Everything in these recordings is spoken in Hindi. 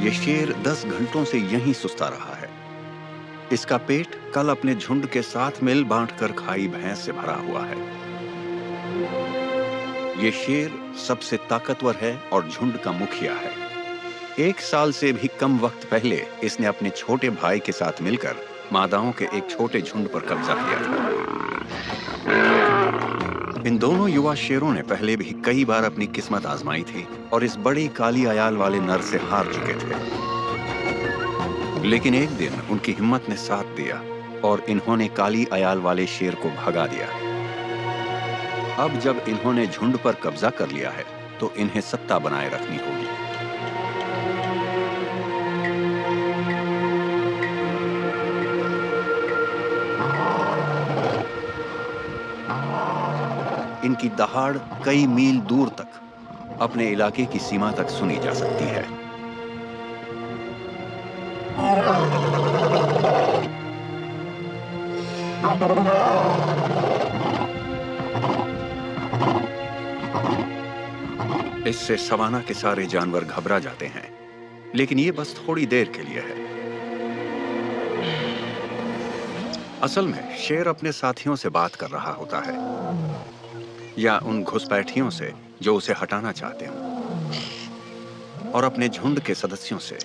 ये शेर 10 घंटों से यहीं सुस्ता रहा है। इसका पेट कल अपने झुंड के साथ मिल बांटकर खाई भैंस से भरा हुआ है। ये शेर सबसे ताकतवर है और झुंड का मुखिया है। 1 साल से भी कम वक्त पहले इसने अपने छोटे भाई के साथ मिलकर मादाओं के एक छोटे झुंड पर कब्जा किया था। इन दोनों युवा शेरों ने पहले भी कई बार अपनी किस्मत आजमाई थी और इस बड़ी काली अयाल वाले नर से हार चुके थे। लेकिन एक दिन उनकी हिम्मत ने साथ दिया और इन्होंने काली अयाल वाले शेर को भगा दिया। अब जब इन्होंने झुंड पर कब्जा कर लिया है तो इन्हें सत्ता बनाए रखनी होगी। इनकी दहाड़ कई मील दूर तक अपने इलाके की सीमा तक सुनी जा सकती है। इससे सवाना के सारे जानवर घबरा जाते हैं, लेकिन ये बस थोड़ी देर के लिए है। असल में शेर अपने साथियों से बात कर रहा होता है या उन घुसपैठियों से जो उसे हटाना चाहते हों, और अपने झुंड के सदस्यों से।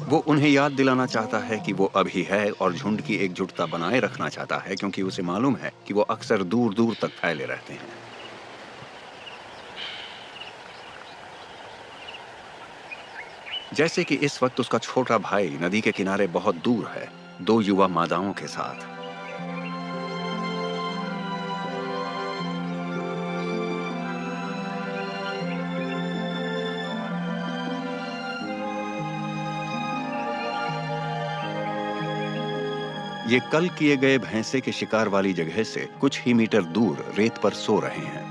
वो उन्हें याद दिलाना चाहता है कि वो अभी है और झुंड की एकजुटता बनाए रखना चाहता है, क्योंकि उसे मालूम है कि वो अक्सर दूर दूर तक फैले रहते हैं। जैसे कि इस वक्त उसका छोटा भाई नदी के किनारे बहुत दूर है, 2 युवा मादाओं के साथ। ये कल किए गए भैंसे के शिकार वाली जगह से कुछ ही मीटर दूर रेत पर सो रहे हैं।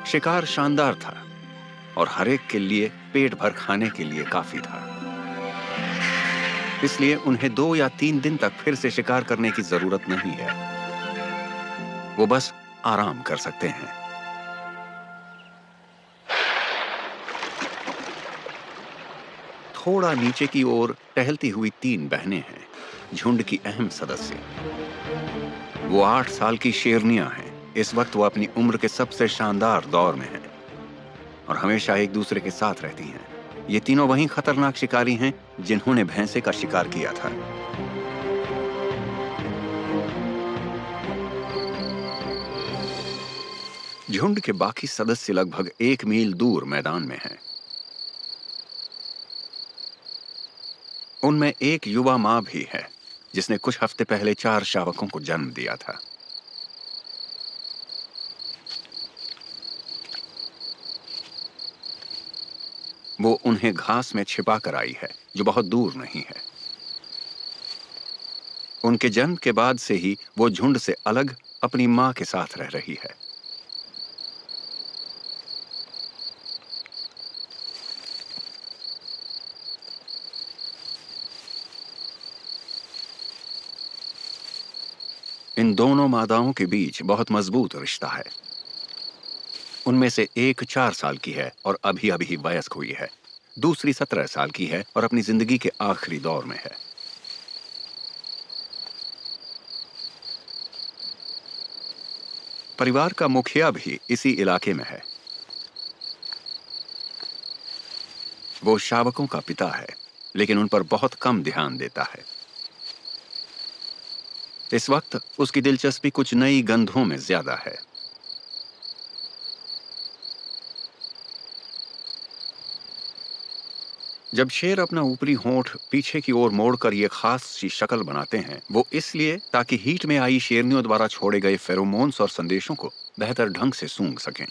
शिकार शानदार था और हर एक के लिए पेट भर खाने के लिए काफी था। इसलिए उन्हें 2 या 3 दिन तक फिर से शिकार करने की जरूरत नहीं है। वो बस आराम कर सकते हैं। थोड़ा नीचे की ओर टहलती हुई 3 बहनें हैं, झुंड की अहम सदस्य। वो 8 साल की शेरनियां हैं। इस वक्त वो अपनी उम्र के सबसे शानदार दौर में हैं और हमेशा एक दूसरे के साथ रहती हैं। ये तीनों वही खतरनाक शिकारी हैं जिन्होंने भैंसे का शिकार किया था। झुंड के बाकी सदस्य लगभग 1 मील दूर मैदान में हैं। उनमें एक युवा मां भी है जिसने कुछ हफ्ते पहले 4 शावकों को जन्म दिया था। वो उन्हें घास में छिपा कर आई है जो बहुत दूर नहीं है। उनके जन्म के बाद से ही वो झुंड से अलग अपनी मां के साथ रह रही है। इन दोनों मादाओं के बीच बहुत मजबूत रिश्ता है। उनमें से एक 4 साल की है और अभी अभी वयस्क हुई है। दूसरी 17 साल की है और अपनी जिंदगी के आखिरी दौर में है। परिवार का मुखिया भी इसी इलाके में है। वो शावकों का पिता है, लेकिन उन पर बहुत कम ध्यान देता है। इस वक्त उसकी दिलचस्पी कुछ नई गंधों में ज्यादा है। जब शेर अपना ऊपरी होंठ पीछे की ओर मोड़कर ये खास सी शक्ल बनाते हैं, वो इसलिए ताकि हीट में आई शेरनियों द्वारा छोड़े गए फेरोमोन्स और संदेशों को बेहतर ढंग से सूंघ सकें।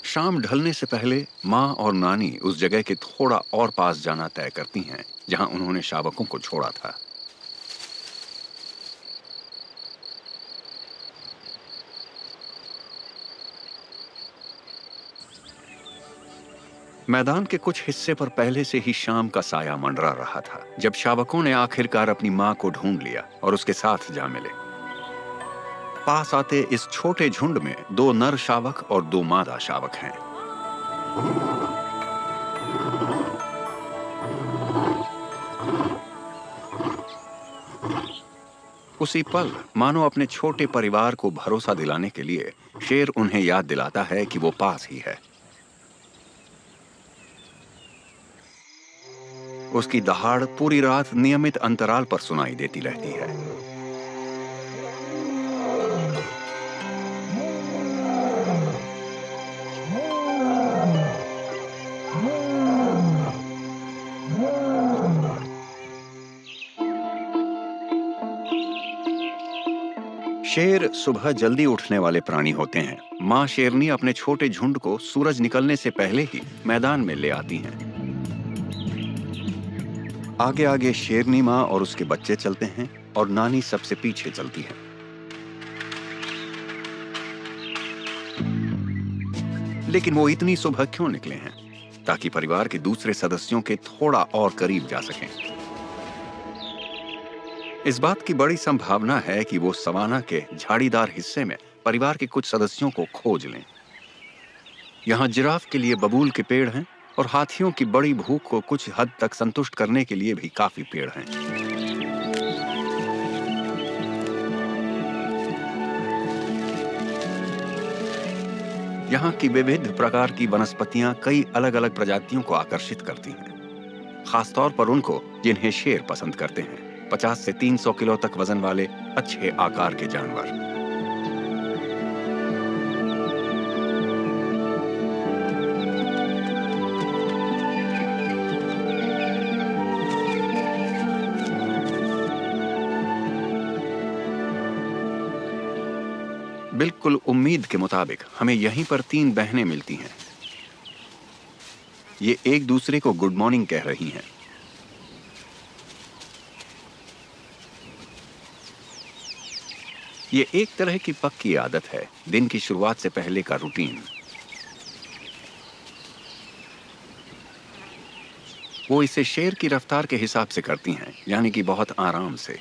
शाम ढलने से पहले माँ और नानी उस जगह के थोड़ा और पास जाना तय करती हैं जहां उन्होंने शावकों को छोड़ा था। मैदान के कुछ हिस्से पर पहले से ही शाम का साया मंडरा रहा था जब शावकों ने आखिरकार अपनी मां को ढूंढ लिया और उसके साथ जा मिले। पास आते इस छोटे झुंड में 2 नर शावक और 2 मादा शावक हैं। उसी पल मानो अपने छोटे परिवार को भरोसा दिलाने के लिए शेर उन्हें याद दिलाता है कि वो पास ही है। उसकी दहाड़ पूरी रात नियमित अंतराल पर सुनाई देती रहती है। शेर सुबह जल्दी उठने वाले प्राणी होते हैं। मां शेरनी अपने छोटे झुंड को सूरज निकलने से पहले ही मैदान में ले आती हैं। आगे आगे शेरनी मां और उसके बच्चे चलते हैं और नानी सबसे पीछे चलती है। लेकिन वो इतनी सुबह क्यों निकले हैं? ताकि परिवार के दूसरे सदस्यों के थोड़ा और करीब जा सकें। इस बात की बड़ी संभावना है कि वो सवाना के झाड़ीदार हिस्से में परिवार के कुछ सदस्यों को खोज लें। यहाँ जिराफ के लिए बबूल के पेड़ हैं और हाथियों की बड़ी भूख को कुछ हद तक संतुष्ट करने के लिए भी काफी पेड़ हैं। यहाँ की विविध प्रकार की वनस्पतियां कई अलग-अलग प्रजातियों को आकर्षित करती हैं, खासतौर पर उनको जिन्हें शेर पसंद करते हैं। 50 से 300 किलो तक वजन वाले अच्छे आकार के जानवर। बिल्कुल उम्मीद के मुताबिक हमें यहीं पर 3 बहनें मिलती हैं। ये एक दूसरे को गुड मॉर्निंग कह रही हैं। ये एक तरह की पक्की आदत है, दिन की शुरुआत से पहले का रूटीन। वो इसे शेर की रफ्तार के हिसाब से करती हैं, यानी कि बहुत आराम से,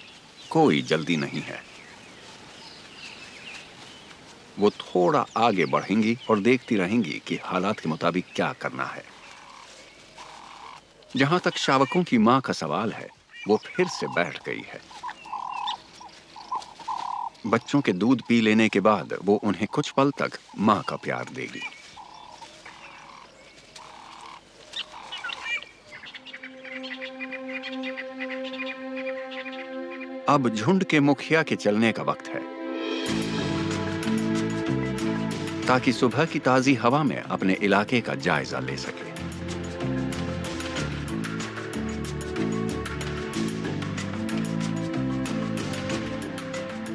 कोई जल्दी नहीं है। वो थोड़ा आगे बढ़ेंगी और देखती रहेंगी कि हालात के मुताबिक क्या करना है। जहां तक शावकों की मां का सवाल है, वो फिर से बैठ गई है। बच्चों के दूध पी लेने के बाद वो उन्हें कुछ पल तक मां का प्यार देगी। अब झुंड के मुखिया के चलने का वक्त है, ताकि सुबह की ताजी हवा में अपने इलाके का जायजा ले सके।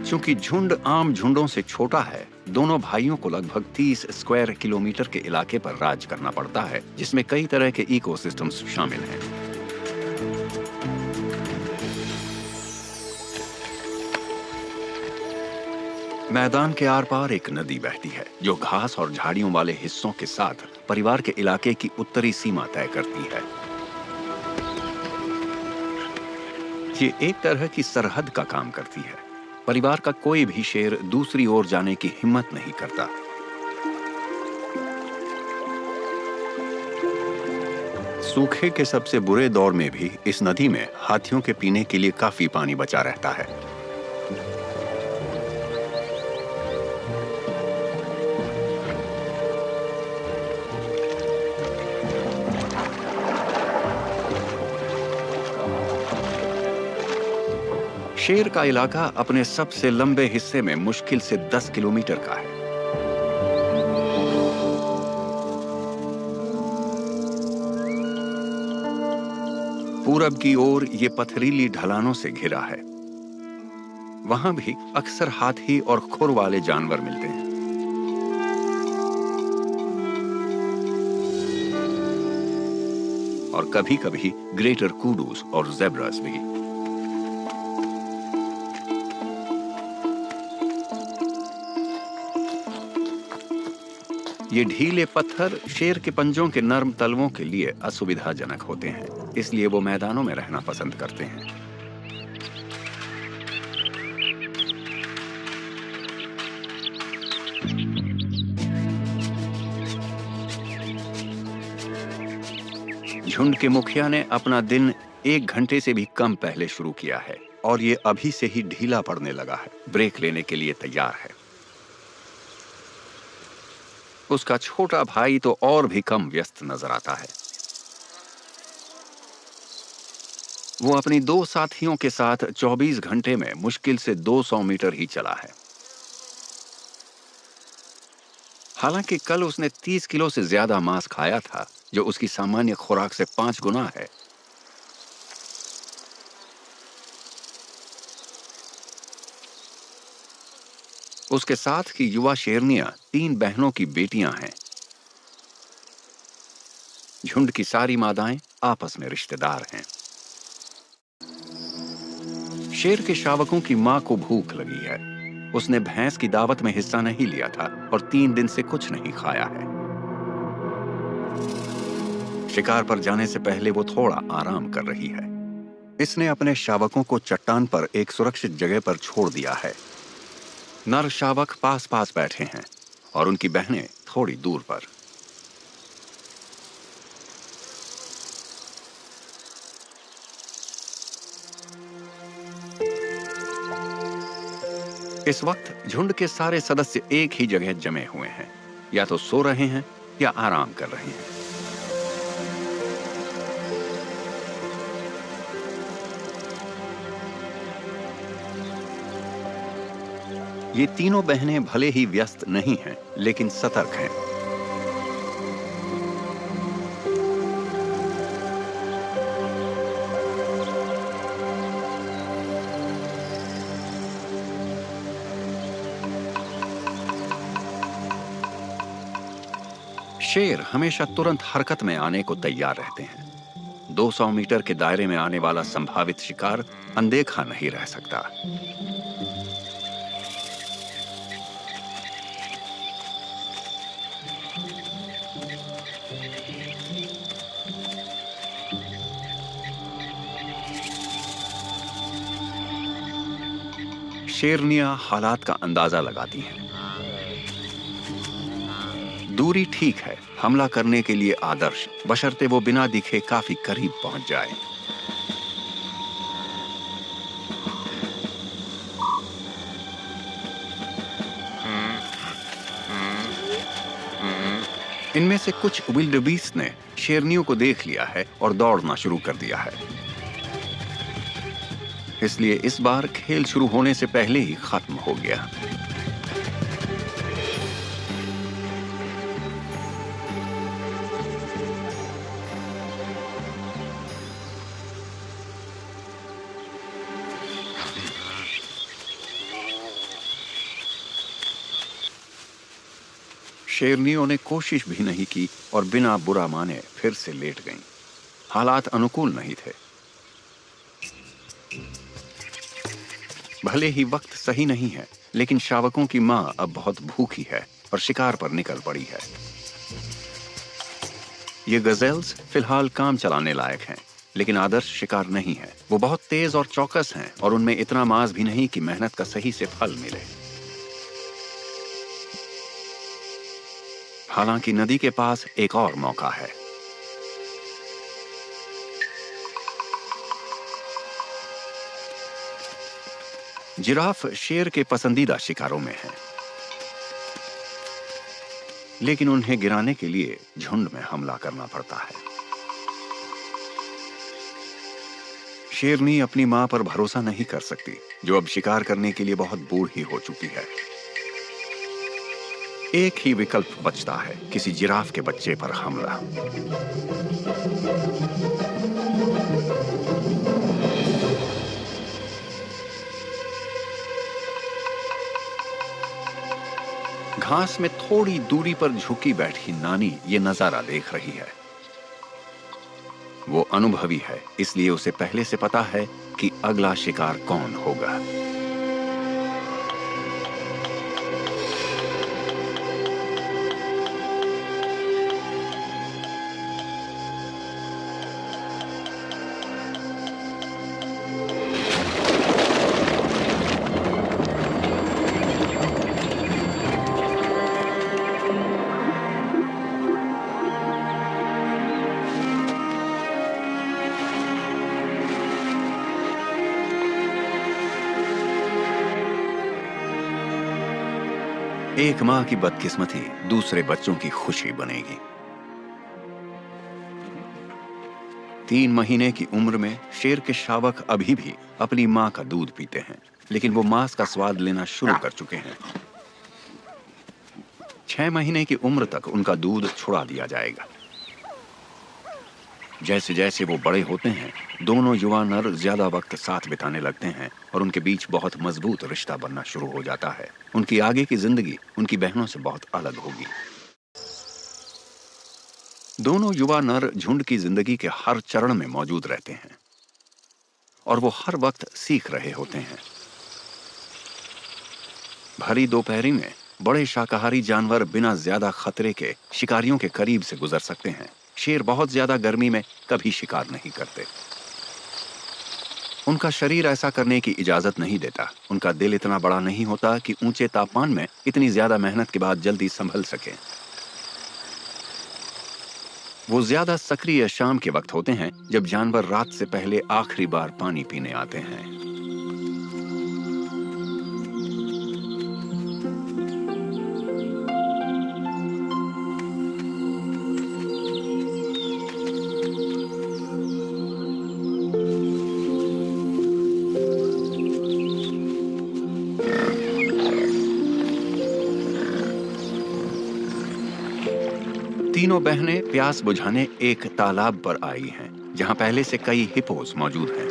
चूंकि झुंड आम झुंडों से छोटा है, दोनों भाइयों को लगभग 30 स्क्वायर किलोमीटर के इलाके पर राज करना पड़ता है, जिसमें कई तरह के इकोसिस्टम्स शामिल हैं। मैदान के आर पार एक नदी बहती है, जो घास और झाड़ियों वाले हिस्सों के साथ परिवार के इलाके की उत्तरी सीमा तय करती है। ये एक तरह की सरहद का काम करती है। परिवार का कोई भी शेर दूसरी ओर जाने की हिम्मत नहीं करता। सूखे के सबसे बुरे दौर में भी इस नदी में हाथियों के पीने के लिए काफी पानी बचा रहता है। शेर का इलाका अपने सबसे लंबे हिस्से में मुश्किल से 10 किलोमीटर का है। पूरब की ओर ये पथरीली ढलानों से घिरा है। वहां भी अक्सर हाथी और खुर वाले जानवर मिलते हैं। और कभी-कभी ग्रेटर कूडूस और ज़ेब्रास भी। ये ढीले पत्थर शेर के पंजों के नर्म तलवों के लिए असुविधाजनक होते हैं, इसलिए वो मैदानों में रहना पसंद करते हैं। झुंड के मुखिया ने अपना दिन 1 घंटे से भी कम पहले शुरू किया है और ये अभी से ही ढीला पड़ने लगा है, ब्रेक लेने के लिए तैयार है। उसका छोटा भाई तो और भी कम व्यस्त नजर आता है। वो अपनी 2 साथियों के साथ 24 घंटे में मुश्किल से 200 मीटर ही चला है। हालांकि कल उसने 30 किलो से ज्यादा मांस खाया था, जो उसकी सामान्य खुराक से 5 गुना है। उसके साथ की युवा शेरनियां 3 बहनों की बेटियां हैं। झुंड की सारी मादाएं आपस में रिश्तेदार हैं। शेर के शावकों की मां को भूख लगी है। उसने भैंस की दावत में हिस्सा नहीं लिया था और 3 दिन से कुछ नहीं खाया है। शिकार पर जाने से पहले वो थोड़ा आराम कर रही है। इसने अपने शावकों को चट्टान पर एक सुरक्षित जगह पर छोड़ दिया है। नर शावक पास पास बैठे हैं और उनकी बहनें थोड़ी दूर पर। इस वक्त झुंड के सारे सदस्य एक ही जगह जमे हुए हैं, या तो सो रहे हैं या आराम कर रहे हैं। ये तीनों बहनें भले ही व्यस्त नहीं हैं, लेकिन सतर्क हैं। शेर हमेशा तुरंत हरकत में आने को तैयार रहते हैं। 200 मीटर के दायरे में आने वाला संभावित शिकार अनदेखा नहीं रह सकता। शेरनियां हालात का अंदाजा लगाती हैं। दूरी ठीक है, हमला करने के लिए आदर्श, बशर्ते वो बिना दिखे काफी करीब पहुंच जाए। इनमें से कुछ विल्डबीस्ट ने शेरनियों को देख लिया है और दौड़ना शुरू कर दिया है। इसलिए इस बार खेल शुरू होने से पहले ही खत्म हो गया। शेरनियों ने कोशिश भी नहीं की और बिना बुरा माने फिर से लेट गईं। हालात अनुकूल नहीं थे। भले ही वक्त सही नहीं है, लेकिन शावकों की मां अब बहुत भूखी है और शिकार पर निकल पड़ी है। ये गजेल्स फिलहाल काम चलाने लायक हैं, लेकिन आदर्श शिकार नहीं है। वो बहुत तेज और चौकस हैं और उनमें इतना मांस भी नहीं कि मेहनत का सही से फल मिले। हालांकि नदी के पास एक और मौका है। जिराफ शेर के पसंदीदा शिकारों में है, लेकिन उन्हें गिराने के लिए झुंड में हमला करना पड़ता है। शेरनी अपनी मां पर भरोसा नहीं कर सकती, जो अब शिकार करने के लिए बहुत बूढ़ी हो चुकी है। एक ही विकल्प बचता है, किसी जिराफ के बच्चे पर हमला। घास में थोड़ी दूरी पर झुकी बैठी नानी ये नजारा देख रही है। वो अनुभवी है, इसलिए उसे पहले से पता है कि अगला शिकार कौन होगा। एक माँ की बदकिस्मती दूसरे बच्चों की खुशी बनेगी। 3 महीने की उम्र में शेर के शावक अभी भी अपनी माँ का दूध पीते हैं, लेकिन वो मांस का स्वाद लेना शुरू कर चुके हैं। 6 महीने की उम्र तक उनका दूध छुड़ा दिया जाएगा। जैसे जैसे वो बड़े होते हैं, दोनों युवा नर ज्यादा वक्त साथ बिताने लगते हैं और उनके बीच बहुत मजबूत रिश्ता बनना शुरू हो जाता है। उनकी आगे की जिंदगी उनकी बहनों से बहुत अलग होगी। दोनों युवा नर झुंड की जिंदगी के हर चरण में मौजूद रहते हैं और वो हर वक्त सीख रहे होते हैं। भरी दोपहरी में बड़े शाकाहारी जानवर बिना ज्यादा खतरे के शिकारियों के करीब से गुजर सकते हैं। शेर बहुत ज्यादा गर्मी में कभी शिकार नहीं करते। उनका शरीर ऐसा करने की इजाजत नहीं देता। उनका दिल इतना बड़ा नहीं होता कि ऊंचे तापमान में इतनी ज्यादा मेहनत के बाद जल्दी संभल सके। वो ज्यादा सक्रिय शाम के वक्त होते हैं, जब जानवर रात से पहले आखिरी बार पानी पीने आते हैं। तीनों बहनें प्यास बुझाने एक तालाब पर आई हैं, जहां पहले से कई हिप्पोस मौजूद हैं।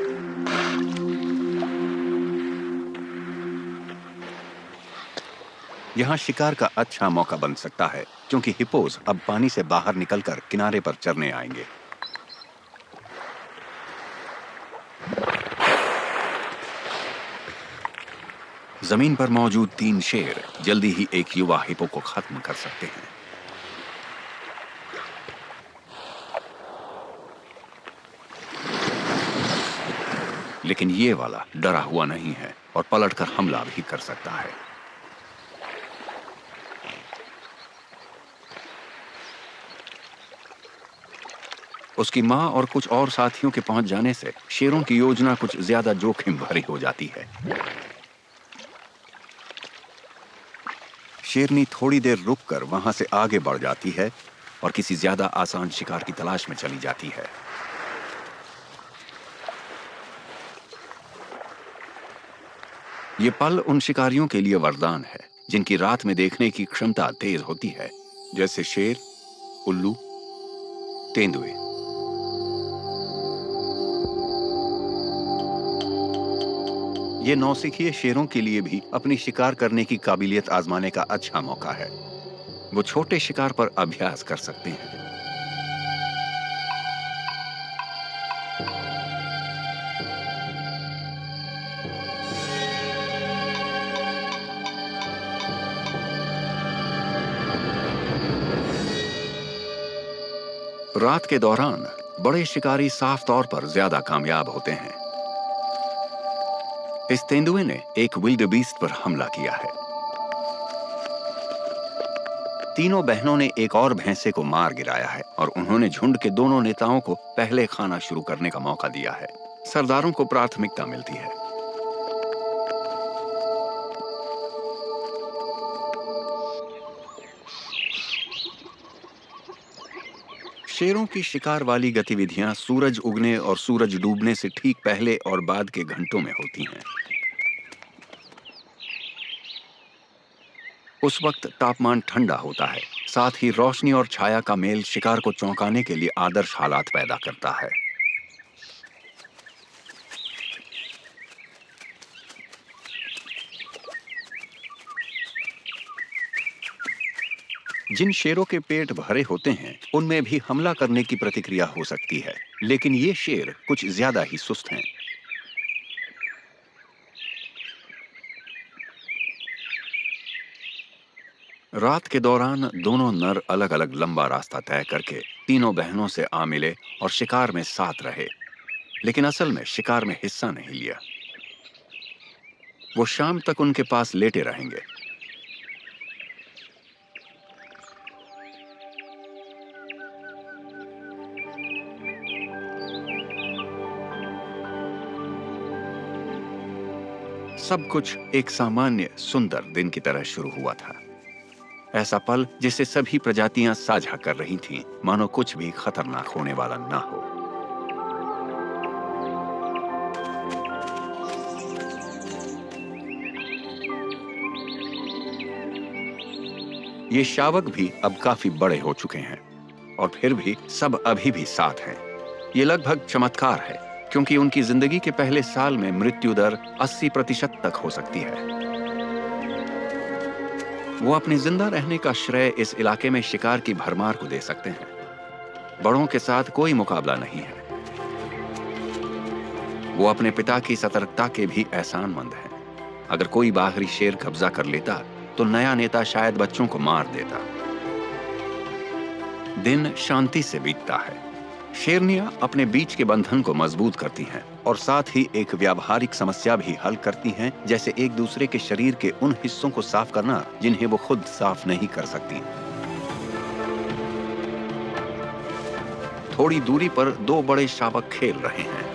यहां शिकार का अच्छा मौका बन सकता है, क्योंकि हिप्पोस अब पानी से बाहर निकलकर किनारे पर चरने आएंगे। जमीन पर मौजूद 3 शेर जल्दी ही एक युवा हिप्पो को खत्म कर सकते हैं। लेकिन ये वाला डरा हुआ नहीं है और पलटकर हमला भी कर सकता है। उसकी मां और कुछ और साथियों के पहुंच जाने से शेरों की योजना कुछ ज्यादा जोखिम भरी हो जाती है। शेरनी थोड़ी देर रुककर वहां से आगे बढ़ जाती है और किसी ज्यादा आसान शिकार की तलाश में चली जाती है। ये पल उन शिकारियों के लिए वरदान है जिनकी रात में देखने की क्षमता तेज होती है, जैसे शेर, उल्लू, तेंदुए। ये नौसिखिए शेरों के लिए भी अपनी शिकार करने की काबिलियत आजमाने का अच्छा मौका है। वो छोटे शिकार पर अभ्यास कर सकते हैं। रात के दौरान बड़े शिकारी साफ तौर पर ज्यादा कामयाब होते हैं। इस तेंदुए ने एक विल्डेबीस्ट पर हमला किया है। तीनों बहनों ने एक और भैंसे को मार गिराया है और उन्होंने झुंड के दोनों नेताओं को पहले खाना शुरू करने का मौका दिया है। सरदारों को प्राथमिकता मिलती है। शेरों की शिकार वाली गतिविधियां सूरज उगने और सूरज डूबने से ठीक पहले और बाद के घंटों में होती हैं। उस वक्त तापमान ठंडा होता है, साथ ही रोशनी और छाया का मेल शिकार को चौंकाने के लिए आदर्श हालात पैदा करता है। जिन शेरों के पेट भरे होते हैं, उनमें भी हमला करने की प्रतिक्रिया हो सकती है, लेकिन ये शेर कुछ ज्यादा ही सुस्त हैं। रात के दौरान दोनों नर अलग अलग लंबा रास्ता तय करके तीनों बहनों से आ मिले और शिकार में साथ रहे, लेकिन असल में शिकार में हिस्सा नहीं लिया। वो शाम तक उनके पास लेटे रहेंगे। सब कुछ एक सामान्य सुंदर दिन की तरह शुरू हुआ था। ऐसा पल जिसे सभी प्रजातियां साझा कर रही थीं, मानो कुछ भी खतरनाक होने वाला ना हो। ये शावक भी अब काफी बड़े हो चुके हैं और फिर भी सब अभी भी साथ हैं। ये लगभग चमत्कार है, क्योंकि उनकी जिंदगी के पहले साल में मृत्यु दर 80% तक हो सकती है। वो अपने जिंदा रहने का श्रेय इस इलाके में शिकार की भरमार को दे सकते हैं। बड़ों के साथ कोई मुकाबला नहीं है। वो अपने पिता की सतर्कता के भी एहसानमंद हैं। अगर कोई बाहरी शेर कब्जा कर लेता तो नया नेता शायद बच्चों को मार देता। दिन शांति से बीतता है। शेरनियां अपने बीच के बंधन को मजबूत करती हैं और साथ ही एक व्यावहारिक समस्या भी हल करती हैं, जैसे एक दूसरे के शरीर के उन हिस्सों को साफ करना जिन्हें वो खुद साफ नहीं कर सकती। थोड़ी दूरी पर दो बड़े शावक खेल रहे हैं।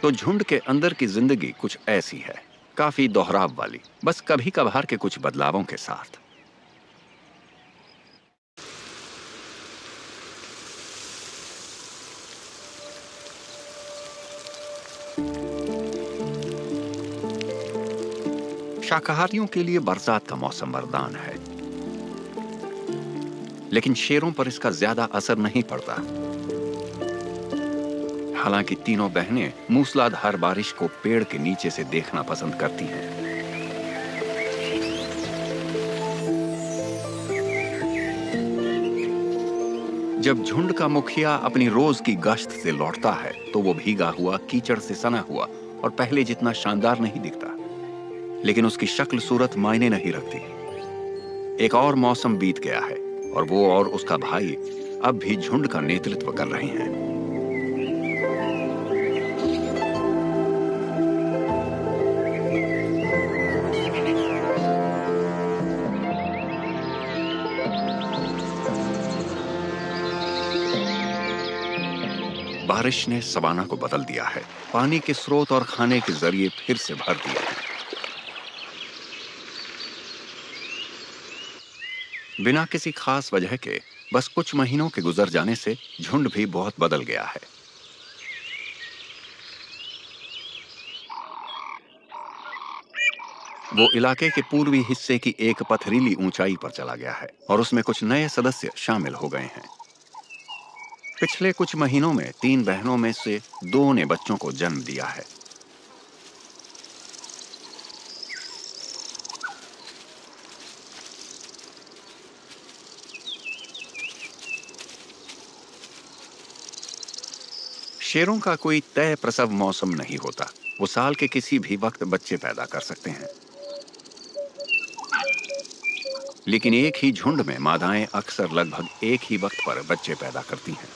तो झुंड के अंदर की जिंदगी कुछ ऐसी है, काफी दोहराव वाली, बस कभी कभार के कुछ बदलावों के साथ। शाकाहारियों के लिए बरसात का मौसम वरदान है, लेकिन शेरों पर इसका ज्यादा असर नहीं पड़ता। हालांकि तीनों बहनें मूसलाधार बारिश को पेड़ के नीचे से देखना पसंद करती हैं। जब झुंड का मुखिया अपनी रोज की गश्त से लौटता है तो वो भीगा हुआ, कीचड़ से सना हुआ और पहले जितना शानदार नहीं दिखता, लेकिन उसकी शक्ल सूरत मायने नहीं रखती। एक और मौसम बीत गया है और वो और उसका भाई अब भी झुंड का नेतृत्व कर रहे हैं। बारिश ने सवाना को बदल दिया है, पानी के स्रोत और खाने के जरिए फिर से भर दिया है। बिना किसी खास वजह के बस कुछ महीनों के गुजर जाने से झुंड भी बहुत बदल गया है। वो इलाके के पूर्वी हिस्से की एक पथरीली ऊंचाई पर चला गया है और उसमें कुछ नए सदस्य शामिल हो गए हैं। पिछले कुछ महीनों में 3 बहनों में से 2 ने बच्चों को जन्म दिया है। शेरों का कोई तय प्रसव मौसम नहीं होता। वो साल के किसी भी वक्त बच्चे पैदा कर सकते हैं, लेकिन एक ही झुंड में मादाएं अक्सर लगभग एक ही वक्त पर बच्चे पैदा करती हैं।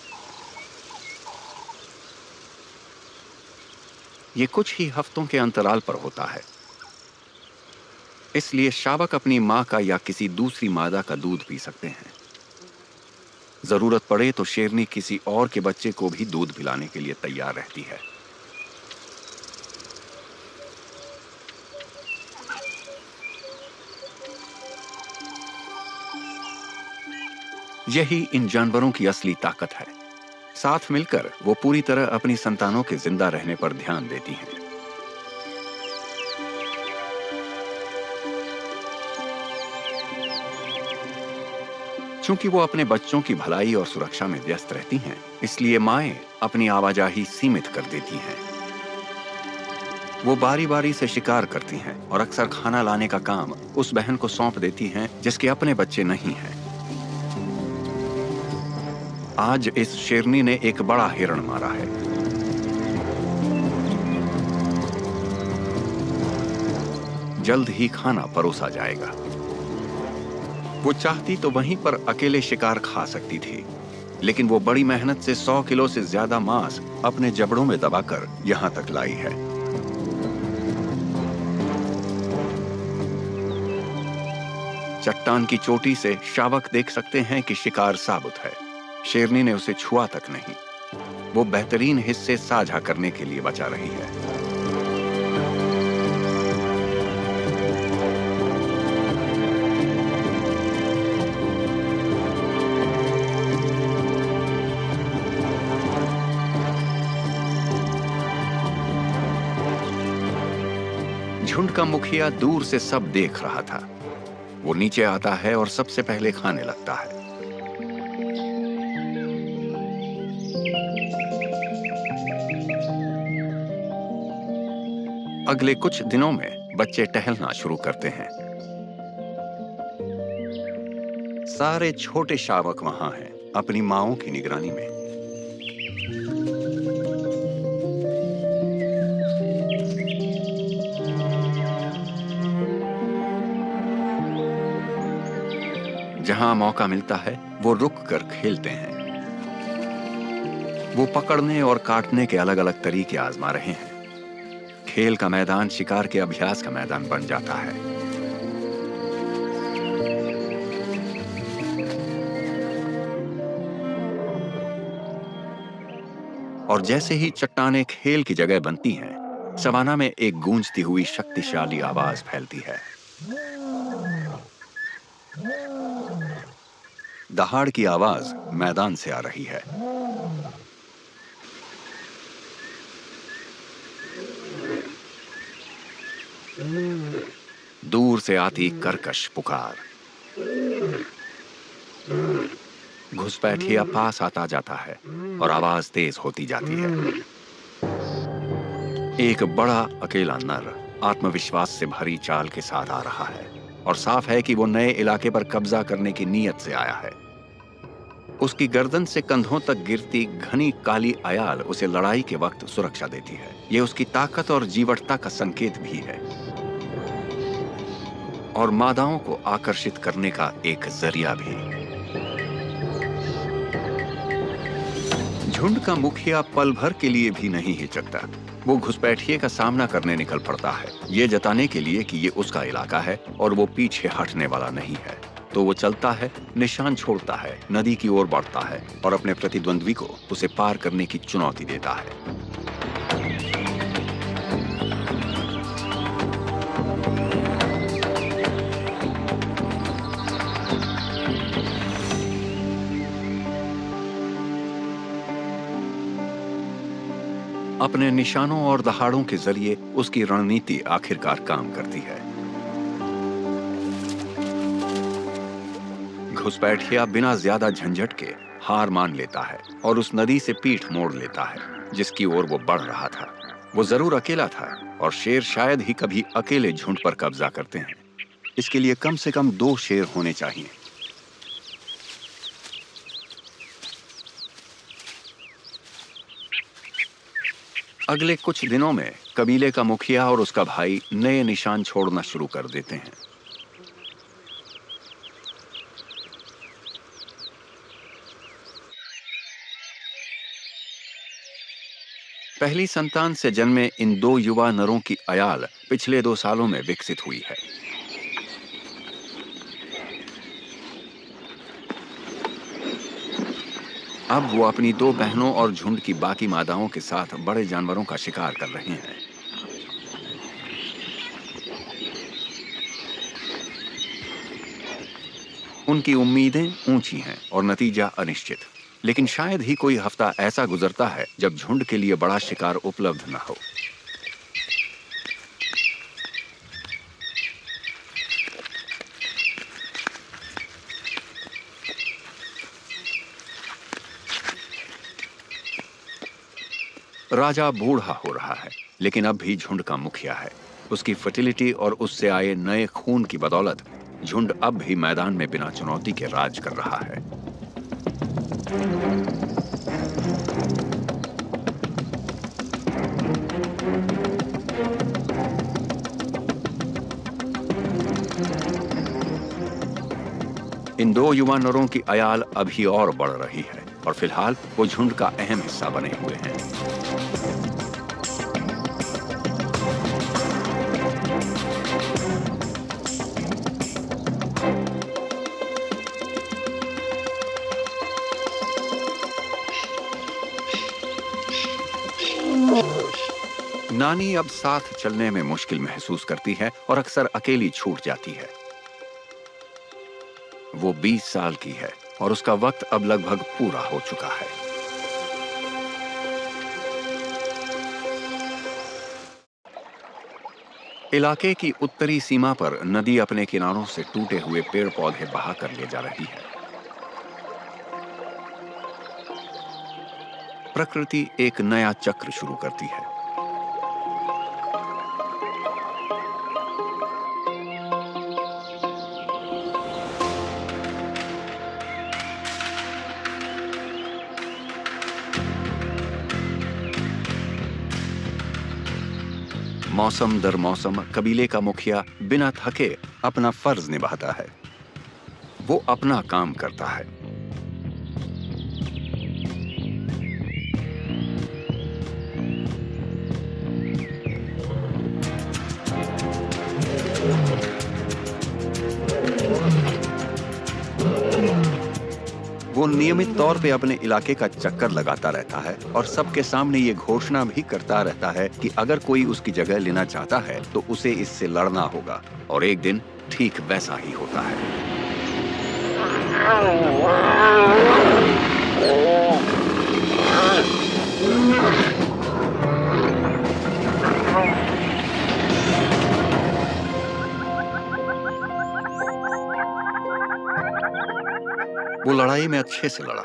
ये कुछ ही हफ्तों के अंतराल पर होता है। इसलिए शावक अपनी मां का या किसी दूसरी मादा का दूध पी सकते हैं। जरूरत पड़े तो शेरनी किसी और के बच्चे को भी दूध पिलाने के लिए तैयार रहती है। यही इन जानवरों की असली ताकत है। साथ मिलकर वो पूरी तरह अपनी संतानों के जिंदा रहने पर ध्यान देती हैं। चूंकि वो अपने बच्चों की भलाई और सुरक्षा में व्यस्त रहती हैं, इसलिए माएं अपनी आवाजाही सीमित कर देती हैं। वो बारी बारी से शिकार करती हैं और अक्सर खाना लाने का काम उस बहन को सौंप देती हैं जिसके अपने बच्चे नहीं हैं। आज इस शेरनी ने एक बड़ा हिरण मारा है। जल्द ही खाना परोसा जाएगा। वो चाहती तो वहीं पर अकेले शिकार खा सकती थी, लेकिन वो बड़ी मेहनत से 100 किलो से ज्यादा मांस अपने जबड़ों में दबाकर यहां तक लाई है। चट्टान की चोटी से शावक देख सकते हैं कि शिकार साबुत है। शेरनी ने उसे छुआ तक नहीं। वो बेहतरीन हिस्से साझा करने के लिए बचा रही है। झुंड का मुखिया दूर से सब देख रहा था। वो नीचे आता है और सबसे पहले खाने लगता है। अगले कुछ दिनों में बच्चे टहलना शुरू करते हैं। सारे छोटे शावक वहां हैं, अपनी मांओं की निगरानी में। जहां मौका मिलता है वो रुक कर खेलते हैं। वो पकड़ने और काटने के अलग अलग तरीके आजमा रहे हैं। खेल का मैदान शिकार के अभ्यास का मैदान बन जाता है। और जैसे ही चट्टानें खेल की जगह बनती हैं, सवाना में एक गूंजती हुई शक्तिशाली आवाज फैलती है। दहाड़ की आवाज मैदान से आ रही है। दूर से आती कर्कश पुकार। घुसपैठिया पास आता जाता है और आवाज तेज होती जाती है। एक बड़ा अकेला नर आत्मविश्वास से भरी चाल के साथ आ रहा है और साफ है कि वो नए इलाके पर कब्जा करने की नीयत से आया है। उसकी गर्दन से कंधों तक गिरती घनी काली अयाल उसे लड़ाई के वक्त सुरक्षा देती है। ये उसकी ताकत और जीवटता का संकेत भी है और मादाओं को आकर्षित करने का एक जरिया भी। झुंड का मुखिया पल भर के लिए भी नहीं हिचकता। वो घुसपैठिए का सामना करने निकल पड़ता है, ये जताने के लिए कि ये उसका इलाका है और वो पीछे हटने वाला नहीं है। तो वो चलता है, निशान छोड़ता है, नदी की ओर बढ़ता है और अपने प्रतिद्वंद्वी को उसे पार करने की चुनौती देता है। अपने निशानों और दहाड़ों के जरिए उसकी रणनीति आखिरकार काम करती है। घुसपैठिया बिना ज्यादा झंझट के हार मान लेता है और उस नदी से पीठ मोड़ लेता है जिसकी ओर वो बढ़ रहा था। वो जरूर अकेला था और शेर शायद ही कभी अकेले झुंड पर कब्जा करते हैं। इसके लिए कम से कम 2 शेर होने चाहिए। अगले कुछ दिनों में कबीले का मुखिया और उसका भाई नए निशान छोड़ना शुरू कर देते हैं। पहली संतान से जन्मे इन 2 युवा नरों की अयाल पिछले 2 सालों में विकसित हुई है। अब वो अपनी 2 बहनों और झुंड की बाकी मादाओं के साथ बड़े जानवरों का शिकार कर रहे हैं। उनकी उम्मीदें ऊंची हैं और नतीजा अनिश्चित। लेकिन शायद ही कोई हफ्ता ऐसा गुजरता है जब झुंड के लिए बड़ा शिकार उपलब्ध न हो। राजा बूढ़ा हो रहा है, लेकिन अब भी झुंड का मुखिया है। उसकी फर्टिलिटी और उससे आए नए खून की बदौलत झुंड अब भी मैदान में बिना चुनौती के राज कर रहा है। इन 2 युवा नरों की अयाल अभी और बढ़ रही है और फिलहाल वो झुंड का अहम हिस्सा बने हुए हैं। नानी अब साथ चलने में मुश्किल महसूस करती है और अक्सर अकेली छूट जाती है। वो 20 साल की है और उसका वक्त अब लगभग पूरा हो चुका है। इलाके की उत्तरी सीमा पर नदी अपने किनारों से टूटे हुए पेड़ पौधे बहा कर ले जा रही है। प्रकृति एक नया चक्र शुरू करती है। मौसम दर मौसम कबीले का मुखिया बिना थके अपना फर्ज निभाता है। वो अपना काम करता है। वो नियमित तौर पे अपने इलाके का चक्कर लगाता रहता है और सबके सामने ये घोषणा भी करता रहता है कि अगर कोई उसकी जगह लेना चाहता है तो उसे इससे लड़ना होगा। और एक दिन ठीक वैसा ही होता है। वो लड़ाई में अच्छे से लड़ा,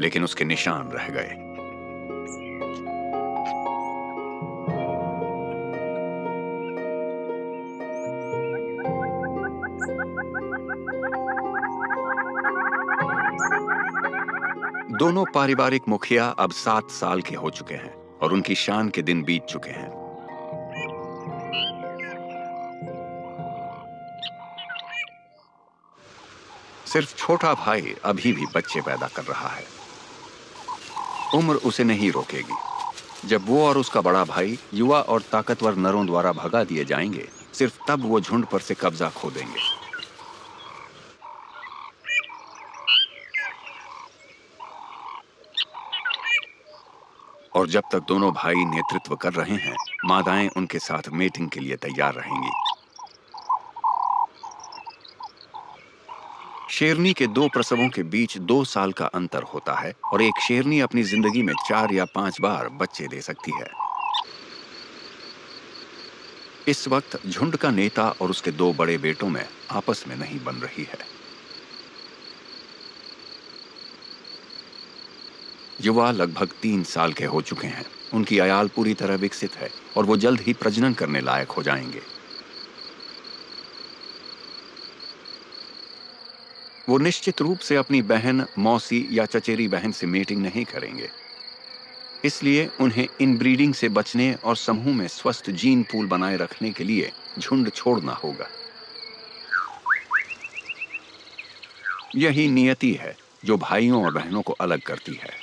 लेकिन उसके निशान रह गए। दोनों पारिवारिक मुखिया अब 7 साल के हो चुके हैं और उनकी शान के दिन बीत चुके हैं। सिर्फ छोटा भाई अभी भी बच्चे पैदा कर रहा है। उम्र उसे नहीं रोकेगी। जब वो और उसका बड़ा भाई युवा और ताकतवर नरों द्वारा भगा दिए जाएंगे, सिर्फ तब वो झुंड पर से कब्जा खो देंगे। और जब तक दोनों भाई नेतृत्व कर रहे हैं, मादाएं उनके साथ मेटिंग के लिए तैयार रहेंगी। शेरनी के 2 प्रसवों के बीच 2 साल का अंतर होता है और एक शेरनी अपनी जिंदगी में 4 या 5 बार बच्चे दे सकती है। इस वक्त झुंड का नेता और उसके 2 बड़े बेटों में आपस में नहीं बन रही है। युवा लगभग 3 साल के हो चुके हैं। उनकी अयाल पूरी तरह विकसित है और वो जल्द ही प्रजनन करने लायक हो जाएंगे। वो निश्चित रूप से अपनी बहन, मौसी या चचेरी बहन से मीटिंग नहीं करेंगे। इसलिए उन्हें इनब्रीडिंग से बचने और समूह में स्वस्थ जीन पूल बनाए रखने के लिए झुंड छोड़ना होगा। यही नियति है जो भाइयों और बहनों को अलग करती है।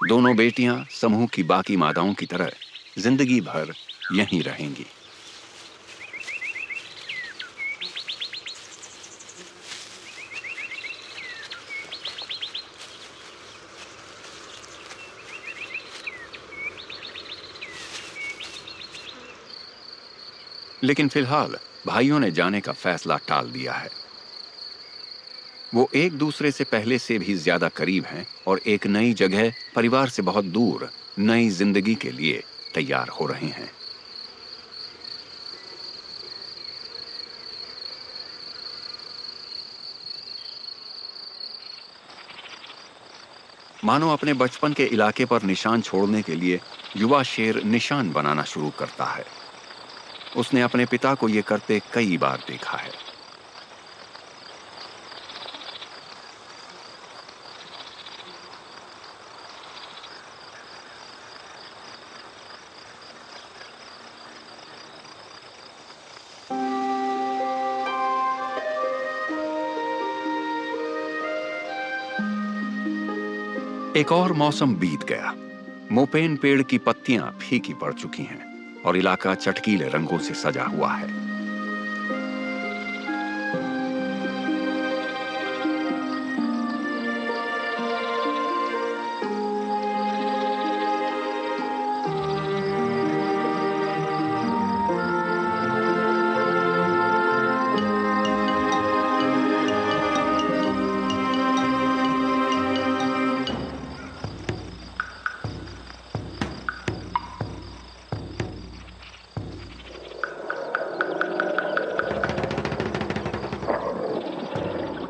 दोनों बेटियां समूह की बाकी मादाओं की तरह जिंदगी भर यहीं रहेंगी। लेकिन फिलहाल भाइयों ने जाने का फैसला टाल दिया है। वो एक दूसरे से पहले से भी ज्यादा करीब हैं और एक नई जगह, परिवार से बहुत दूर, नई जिंदगी के लिए तैयार हो रहे हैं। मानो अपने बचपन के इलाके पर निशान छोड़ने के लिए युवा शेर निशान बनाना शुरू करता है। उसने अपने पिता को यह करते कई बार देखा है। एक और मौसम बीत गया। मोपेन पेड़ की पत्तियां फीकी पड़ चुकी हैं और इलाका चटकीले रंगों से सजा हुआ है।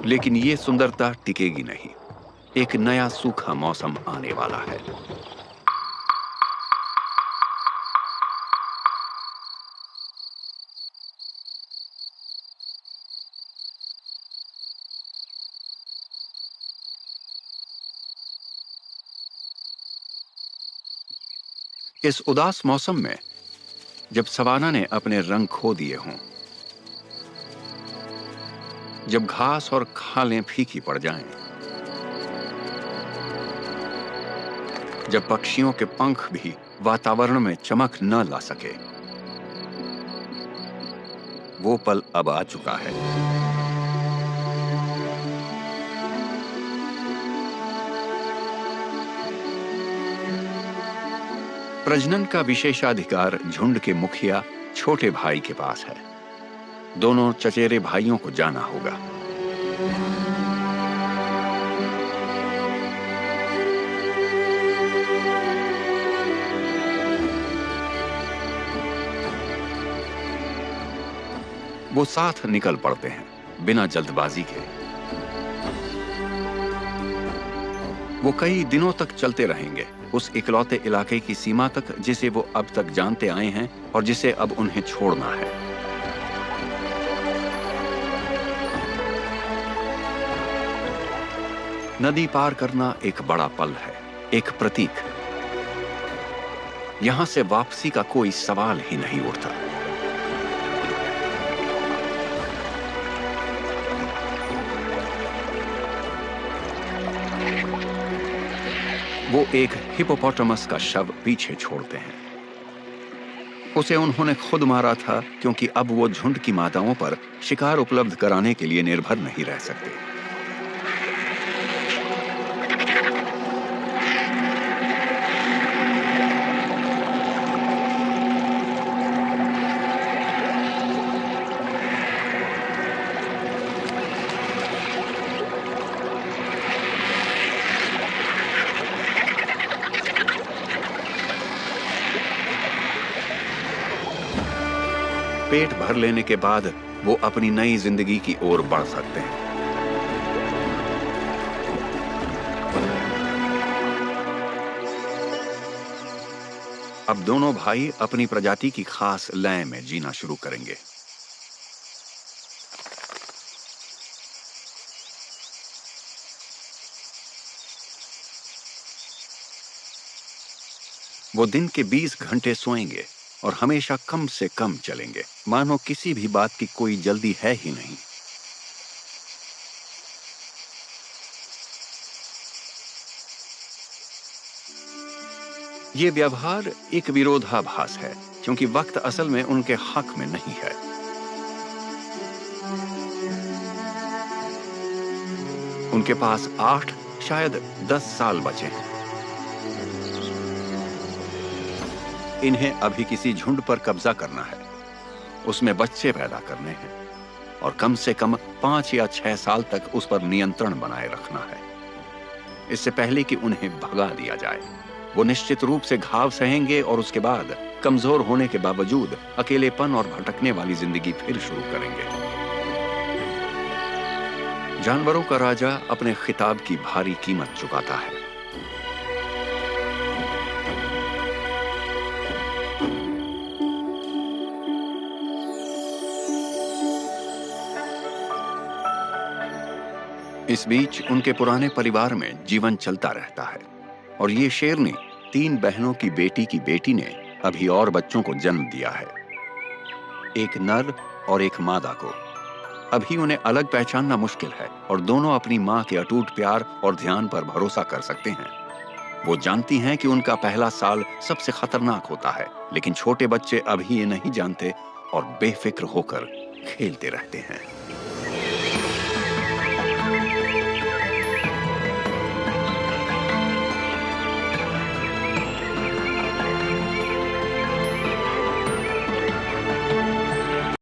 लेकिन ये सुंदरता टिकेगी नहीं। एक नया सूखा मौसम आने वाला है। इस उदास मौसम में, जब सवाना ने अपने रंग खो दिए हों, जब घास और खालें फीकी पड़ जाएं, जब पक्षियों के पंख भी वातावरण में चमक न ला सके, वो पल अब आ चुका है। प्रजनन का विशेषाधिकार झुंड के मुखिया छोटे भाई के पास है। दोनों चचेरे भाइयों को जाना होगा। वो साथ निकल पड़ते हैं, बिना जल्दबाजी के। वो कई दिनों तक चलते रहेंगे, उस इकलौते इलाके की सीमा तक जिसे वो अब तक जानते आए हैं और जिसे अब उन्हें छोड़ना है। नदी पार करना एक बड़ा पल है, एक प्रतीक। यहां से वापसी का कोई सवाल ही नहीं उठता। वो एक हिपोपोटामस का शव पीछे छोड़ते हैं। उसे उन्होंने खुद मारा था, क्योंकि अब वो झुंड की माताओं पर शिकार उपलब्ध कराने के लिए निर्भर नहीं रह सकते। पेट भर लेने के बाद वो अपनी नई जिंदगी की ओर बढ़ सकते हैं। अब दोनों भाई अपनी प्रजाति की खास लय में जीना शुरू करेंगे। वो दिन के 20 घंटे सोएंगे और हमेशा कम से कम चलेंगे, मानो किसी भी बात की कोई जल्दी है ही नहीं। ये व्यवहार एक विरोधाभास है, क्योंकि वक्त असल में उनके हक में नहीं है। उनके पास 8, शायद 10 साल बचे हैं। इन्हें अभी किसी झुंड पर कब्जा करना है, उसमें बच्चे पैदा करने हैं और कम से कम 5 या 6 साल तक उस पर नियंत्रण बनाए रखना है, इससे पहले कि उन्हें भगा दिया जाए। वो निश्चित रूप से घाव सहेंगे और उसके बाद कमजोर होने के बावजूद अकेलेपन और भटकने वाली जिंदगी फिर शुरू करेंगे। जानवरों का राजा अपने खिताब की भारी कीमत चुकाता है। इस बीच उनके पुराने परिवार में जीवन चलता रहता है और ये शेरनी 3 बहनों की बेटी ने अभी और बच्चों को जन्म दिया है, एक नर और एक मादा को। अभी उन्हें अलग पहचानना मुश्किल है और दोनों अपनी मां के अटूट प्यार और ध्यान पर भरोसा कर सकते हैं। वो जानती हैं कि उनका पहला साल सबसे खतरनाक होता है, लेकिन छोटे बच्चे अभी ये नहीं जानते और बेफिक्र होकर खेलते रहते हैं।